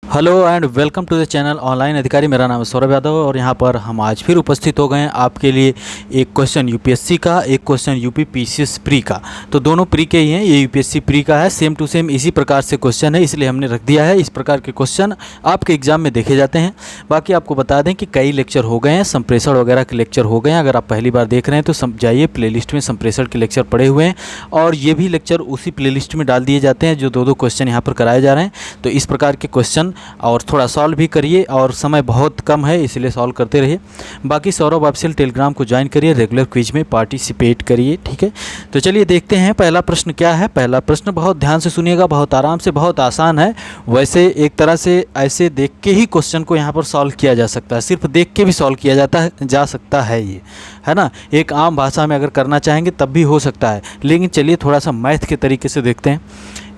Hello and welcome to the channel online अधिकारी। मेरा नाम है सौरभ यादव और यहाँ पर हम आज फिर उपस्थित हो गए हैं आपके लिए एक क्वेश्चन यूपीएससी का, एक क्वेश्चन यूपी पीसीएस प्री का। तो दोनों प्री के ही हैं, ये यूपीएससी प्री का है, सेम टू सेम इसी प्रकार से क्वेश्चन है, इसलिए हमने रख दिया है। इस प्रकार के क्वेश्चन आपके एग्जाम में देखे जाते हैं। बाकी आपको बता दें कि कई लेक्चर हो गए हैं, संप्रेषण वगैरह के लेक्चर हो गए हैं। अगर आप पहली बार देख रहे हैं तो जाइए, प्ले लिस्ट में संप्रेषण के लेक्चर पड़े हुए हैं और ये भी लेक्चर उसी प्ले लिस्ट में डाल दिए जाते हैं जो दो क्वेश्चन यहाँ पर कराए जा रहे हैं। तो इस प्रकार के क्वेश्चन और थोड़ा सॉल्व भी करिए, और समय बहुत कम है इसलिए सॉल्व करते रहिए। बाकी सौरभ ऑफिशियल टेलीग्राम को ज्वाइन करिए, रेगुलर क्विज में पार्टिसिपेट करिए, ठीक है। तो चलिए देखते हैं पहला प्रश्न क्या है। पहला प्रश्न बहुत ध्यान से सुनिएगा, बहुत आराम से, बहुत आसान है। वैसे एक तरह से ऐसे देख के ही क्वेश्चन को यहाँ पर सॉल्व किया जा सकता है, सिर्फ देख के भी सॉल्व किया जा सकता है, ये है ना। एक आम भाषा में अगर करना चाहेंगे तब भी हो सकता है, लेकिन चलिए थोड़ा सा मैथ के तरीके से देखते हैं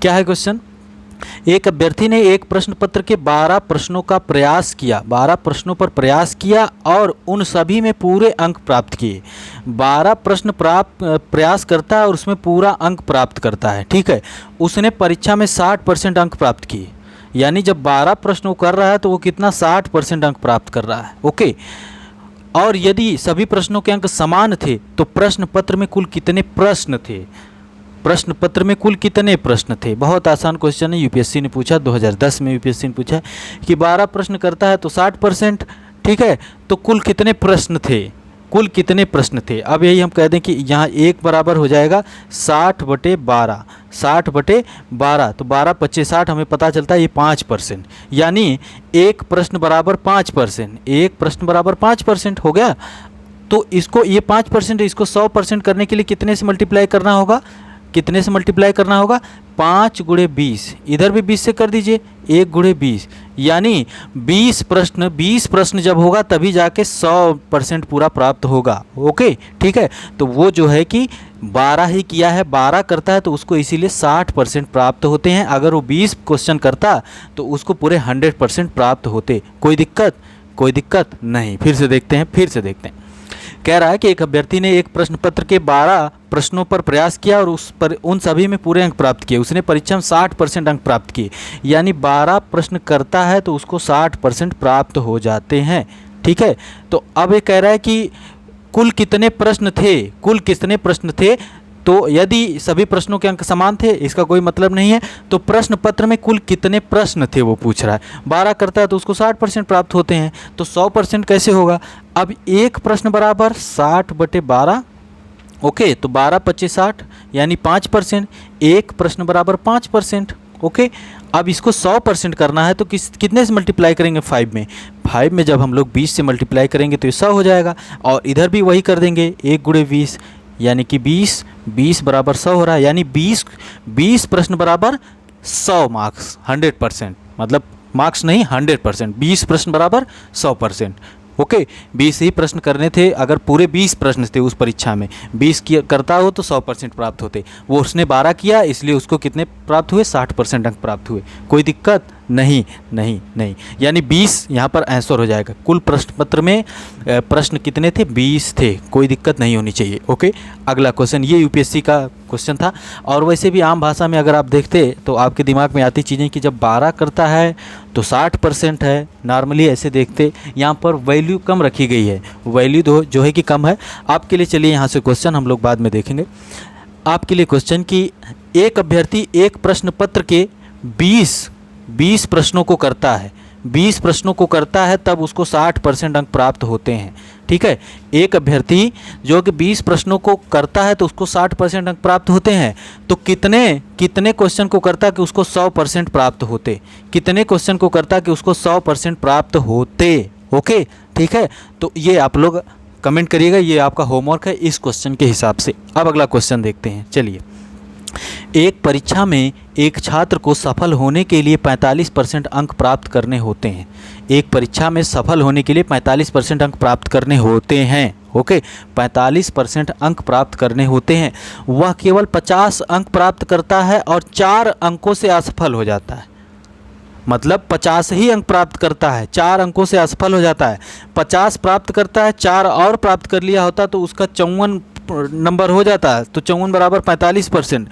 क्या है क्वेश्चन। एक अभ्यर्थी ने एक प्रश्न पत्र के 12 प्रश्नों का प्रयास किया, 12 प्रश्नों पर प्रयास किया और उन सभी में पूरे अंक प्राप्त किए। 12 प्रश्न प्रयास करता है और उसमें पूरा अंक प्राप्त करता है, ठीक है। उसने परीक्षा में 60% अंक प्राप्त किए, यानी जब 12 प्रश्नों कर रहा है तो वो कितना 60% अंक प्राप्त कर रहा है, ओके। और यदि सभी प्रश्नों के अंक समान थे तो प्रश्न पत्र में कुल कितने प्रश्न थे, प्रश्न पत्र में कुल कितने प्रश्न थे। बहुत आसान क्वेश्चन है, यूपीएससी ने पूछा, 2010 में यूपीएससी ने पूछा कि 12 प्रश्न करता है तो 60%, ठीक है। तो कुल कितने प्रश्न थे, कुल कितने प्रश्न थे। अब यही हम कह दें कि यहाँ एक बराबर हो जाएगा 60/12, 60/12, तो 12 25 60, हमें पता चलता है ये 5%, यानी एक प्रश्न बराबर 5%, एक प्रश्न बराबर 5% हो गया। तो इसको, ये 5%, इसको 100% करने के लिए कितने से मल्टीप्लाई करना होगा, कितने से मल्टीप्लाई करना होगा, 5 × 20, इधर भी 20 से कर दीजिए, 1 × 20, यानी 20 प्रश्न जब होगा तभी जाके 100% पूरा प्राप्त होगा, ओके, ठीक है। तो वो जो है कि 12 ही किया है, 12 करता है तो उसको इसीलिए 60% प्राप्त होते हैं। अगर वो 20 क्वेश्चन करता तो उसको पूरे 100% प्राप्त होते। कोई दिक्कत नहीं। फिर से देखते हैं। कह रहा है कि एक अभ्यर्थी ने एक प्रश्न पत्र के 12 प्रश्नों पर प्रयास किया और उन सभी में पूरे अंक प्राप्त किए। उसने परीक्षा में 60% अंक प्राप्त किए, यानी 12 प्रश्न करता है तो उसको 60% प्राप्त हो जाते हैं, ठीक है। तो अब ये कह रहा है कि कुल कितने प्रश्न थे, तो यदि सभी प्रश्नों के अंक समान थे, इसका कोई मतलब नहीं है। तो प्रश्न पत्र में कुल कितने प्रश्न थे वो पूछ रहा है। 12 करता है तो उसको 60% प्राप्त होते हैं, तो 100% कैसे होगा। अब एक प्रश्न बराबर 60/12, ओके, तो 12 25 60, यानी 5%, एक प्रश्न बराबर 5%, ओके। अब इसको 100% करना है तो कितने से मल्टीप्लाई करेंगे, 5 में। 5 में जब हम लोग 20 से मल्टीप्लाई करेंगे तो ये 100 हो जाएगा, और इधर भी वही कर देंगे, 1 × 20, यानी कि 20 बराबर 100 हो रहा है, यानी 20 प्रश्न बराबर 100 मार्क्स, 100%, मतलब मार्क्स नहीं 100%, 20 प्रश्न बराबर 100%, ओके। 20 ही प्रश्न करने थे, अगर पूरे 20 प्रश्न थे उस परीक्षा में, 20 करता हो तो 100% प्राप्त होते। वो उसने 12 किया, इसलिए उसको कितने प्राप्त हुए, 60% अंक प्राप्त हुए। कोई दिक्कत नहीं, यानी 20 यहाँ पर आंसर हो जाएगा। कुल प्रश्न पत्र में प्रश्न कितने थे, 20 थे, कोई दिक्कत नहीं होनी चाहिए, ओके। अगला क्वेश्चन, ये यूपीएससी का क्वेश्चन था। और वैसे भी आम भाषा में अगर आप देखते तो आपके दिमाग में आती चीज़ें कि जब 12 करता है तो 60% है, नॉर्मली ऐसे देखते। यहाँ पर वैल्यू कम रखी गई है, वैल्यू जो है कि कम है आपके लिए। चलिए यहाँ से क्वेश्चन हम लोग बाद में देखेंगे। आपके लिए क्वेश्चन कि एक अभ्यर्थी एक प्रश्न पत्र के 20 प्रश्नों को करता है, 20 प्रश्नों को करता है तब उसको 60% अंक प्राप्त होते हैं, ठीक है। एक अभ्यर्थी जो कि 20 प्रश्नों को करता है तो उसको 60% अंक प्राप्त होते हैं। तो कितने क्वेश्चन को करता कि उसको 100% प्राप्त होते, कितने क्वेश्चन को करता कि उसको 100% प्राप्त होते, ओके, ठीक है। तो ये आप लोग कमेंट करिएगा, ये आपका होमवर्क है इस क्वेश्चन के हिसाब से। अब अगला क्वेश्चन देखते हैं, चलिए। एक परीक्षा में एक छात्र को सफल होने के लिए 45% अंक प्राप्त करने होते हैं। एक परीक्षा में सफल होने के लिए 45% अंक प्राप्त करने होते हैं, ओके, 45% अंक प्राप्त करने होते हैं। वह केवल 50 अंक प्राप्त करता है और 4 अंकों से असफल हो जाता है। मतलब 50 ही अंक प्राप्त करता है, 4 अंकों से असफल हो जाता है। 50 प्राप्त करता है, 4 और प्राप्त कर लिया होता तो उसका 54 नंबर हो जाता है, तो 54 बराबर 45%।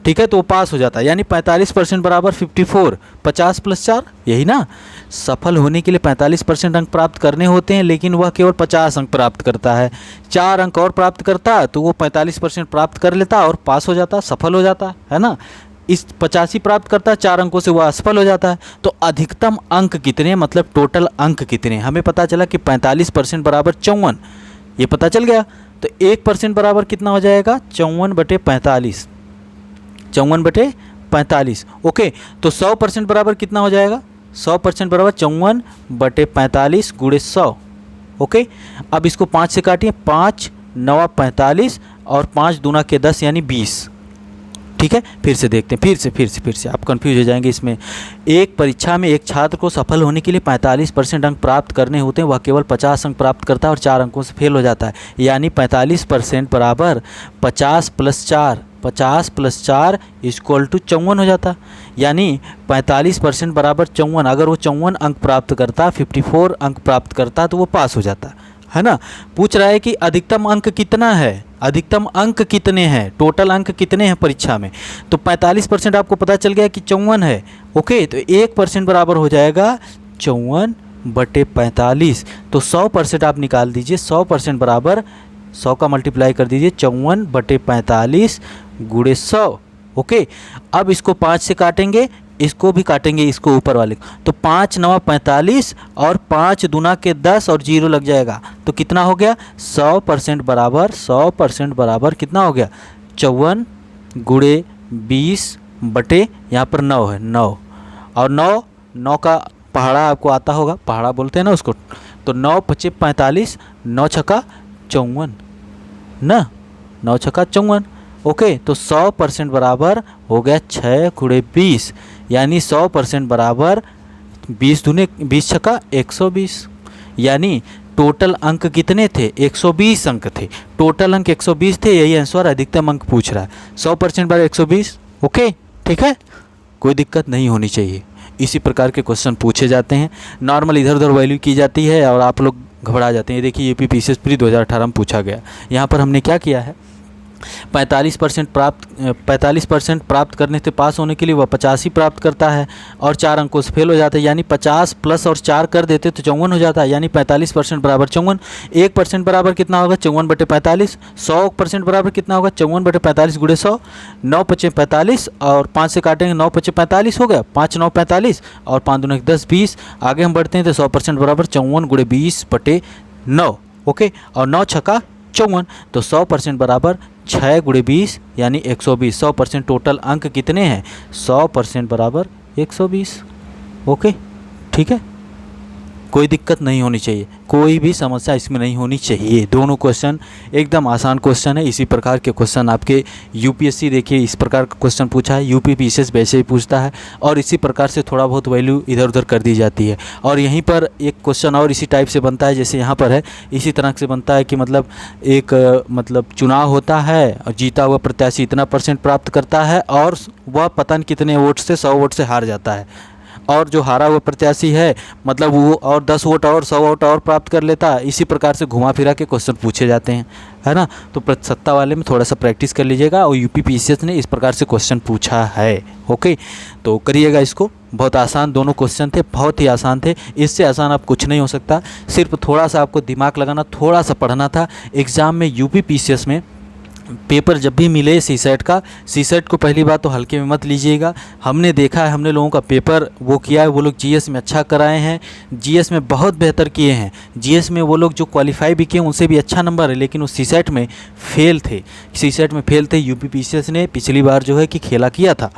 ठीक है, तो वो पास हो जाता है। यानी 45% बराबर 54, 50 + 4, यही ना। सफल होने के लिए 45% अंक प्राप्त करने होते हैं, लेकिन वह केवल 50 अंक प्राप्त करता है। 4 अंक और प्राप्त करता तो वो 45% प्राप्त कर लेता और पास हो जाता, सफल हो जाता है ना। इस 85 प्राप्त करता है, 4 अंकों से वह असफल हो जाता है। तो अधिकतम अंक कितने, मतलब टोटल अंक कितने, हमें पता चला कि 45% बराबर 54, ये पता चल गया। तो 1% बराबर कितना हो जाएगा, 54/45, 54/45। ओके, तो 100% बराबर कितना हो जाएगा, 100% बराबर 54/45 × 100। ओके, अब इसको 5 से काटिए, 5 9 45 और 5 दूना के 10 यानी 20। ठीक है, फिर से देखते हैं, फिर से आप कंफ्यूज हो जाएंगे इसमें। एक परीक्षा में एक छात्र को सफल होने के लिए 45% अंक प्राप्त करने होते हैं, वह केवल 50 अंक प्राप्त करता है और 4 अंकों से फेल हो जाता है। यानी 45% बराबर 50 + 4, 50 + 4 = 54 हो जाता। यानी 45% बराबर 54, अगर वो 54 अंक प्राप्त करता, 54 अंक प्राप्त करता तो वो पास हो जाता है ना। पूछ रहा है कि अधिकतम अंक कितना है, अधिकतम अंक कितने हैं, टोटल अंक कितने हैं परीक्षा में। तो 45% आपको पता चल गया कि 54 है। ओके, तो 1% बराबर हो जाएगा 54/45। तो 100% आप निकाल दीजिए, 100% बराबर 100 का मल्टीप्लाई कर दीजिए, 54/45 × 100। ओके, अब इसको 5 से काटेंगे, इसको भी काटेंगे, इसको ऊपर वाले को। तो 5 9 45 और 5 दूना के 10 और 0 लग जाएगा, तो कितना हो गया, 100% बराबर, 100% बराबर कितना हो गया, 54 × 20 बटे यहाँ पर 9 है, 9 और 9 का पहाड़ा आपको आता होगा, पहाड़ा बोलते हैं ना उसको। तो 9 × 5 = 45, 9 × 6 = 54 ना, 9 × 6 = 54। ओके, तो 100% बराबर हो गया 6 × 20, यानी 100% बराबर 20 दूने 20 छक्का 120। यानी टोटल अंक कितने थे, 120 अंक थे, टोटल अंक 120 थे, यही आंसर अधिकतम अंक पूछ रहा है। 100% बराबर 120। ओके, ठीक है, कोई दिक्कत नहीं होनी चाहिए। इसी प्रकार के क्वेश्चन पूछे जाते हैं, नॉर्मल इधर उधर वैल्यू की जाती है और आप लोग घबरा जाते हैं। ये देखिए यूपी पीसीएस प्री 2018 में पूछा गया। यहाँ पर हमने क्या किया है, 45% प्राप्त करने से पास होने के लिए वह 85 प्राप्त करता है और 4 अंकों से फेल हो जाता है। यानी 50 प्लस और 4 कर देते तो 54 हो जाता है। यानी 45% बराबर 54। 1% बराबर कितना होगा, 54/45। 100% बराबर कितना होगा, 54/45 × 100। 9 × 5 = 45 और 5 से काटेंगे, 9 × 5 = 45 हो गया, 5 9 45 और 5 दूना 10 20। आगे हम बढ़ते हैं तो 100% बराबर 54 × 20/9। ओके, और 9 × 6 = 54। तो 100% बराबर 6 × 20 यानी 120। 100% टोटल अंक कितने हैं, 100% बराबर 120। ओके, ठीक है, कोई दिक्कत नहीं होनी चाहिए, कोई भी समस्या इसमें नहीं होनी चाहिए। दोनों क्वेश्चन एकदम आसान क्वेश्चन है। इसी प्रकार के क्वेश्चन आपके यूपीएससी देखिए इस प्रकार का क्वेश्चन पूछा है, यूपी पीसीएस वैसे ही पूछता है और इसी प्रकार से थोड़ा बहुत वैल्यू इधर उधर कर दी जाती है। और यहीं पर एक क्वेश्चन और इसी टाइप से बनता है जैसे यहाँ पर है, इसी तरह से बनता है कि मतलब एक मतलब चुनाव होता है और जीता हुआ प्रत्याशी इतना % प्राप्त करता है और वह पता नहीं कितने वोट से 100 वोट से हार जाता है, और जो हारा हुआ प्रत्याशी है मतलब वो और 10 वोट और 100 वोट और प्राप्त कर लेता है। इसी प्रकार से घुमा फिरा के क्वेश्चन पूछे जाते हैं, है ना। तो सत्ता वाले में थोड़ा सा प्रैक्टिस कर लीजिएगा और यूपी पीसीएस ने इस प्रकार से क्वेश्चन पूछा है। ओके, तो करिएगा इसको, बहुत आसान दोनों क्वेश्चन थे, बहुत ही आसान थे। इससे आसान आप कुछ नहीं हो सकता, सिर्फ थोड़ा सा आपको दिमाग लगाना, थोड़ा सा पढ़ना था। एग्ज़ाम में यूपी पीसीएस में पेपर जब भी मिले सीसेट का, सीसेट को पहली बात तो हल्के में मत लीजिएगा। हमने देखा है, हमने लोगों का पेपर वो किया है, वो लोग जीएस में अच्छा कराए हैं, जीएस में बहुत बेहतर किए हैं। जीएस में वो लोग जो क्वालिफाई भी किए उनसे भी अच्छा नंबर है, लेकिन वो सीसेट में फेल थे, सीसेट में फेल थे। यूपी पीसीएस ने पिछली बार जो है कि खेला किया था।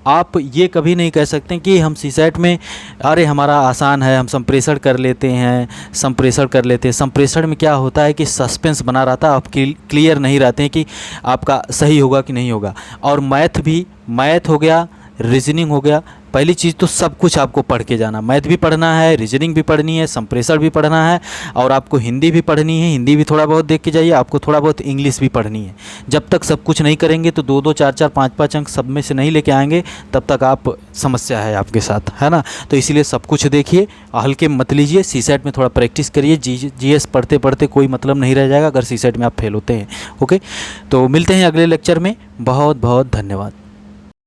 आप ये कभी नहीं कह सकते कि हम सीसेट में अरे हमारा आसान है, हम संप्रेषण कर लेते हैं, संप्रेषण कर लेते हैं। संप्रेषण में क्या होता है कि सस्पेंस बना रहता है, आप क्लियर नहीं रहते हैं कि आपका सही होगा कि नहीं होगा। और मैथ भी, मैथ हो गया, रीजनिंग हो गया। पहली चीज़ तो सब कुछ आपको पढ़ के जाना, मैथ भी पढ़ना है, रीजनिंग भी पढ़नी है, संप्रेषण भी पढ़ना है, और आपको हिंदी भी पढ़नी है, हिंदी भी थोड़ा बहुत देख के जाइए। आपको थोड़ा बहुत इंग्लिश भी पढ़नी है। जब तक सब कुछ नहीं करेंगे तो 2-2 4-4 5-5 अंक सब में से नहीं लेके आएंगे, तब तक आप समस्या है आपके साथ, है ना। तो इसीलिए सब कुछ देखिए, हल्के मत लीजिए। सीसेट में थोड़ा प्रैक्टिस करिए। जीएस पढ़ते पढ़ते कोई मतलब नहीं रह जाएगा अगर सीसेट में आप फेल होते हैं। ओके, तो मिलते हैं अगले लेक्चर में। बहुत बहुत धन्यवाद।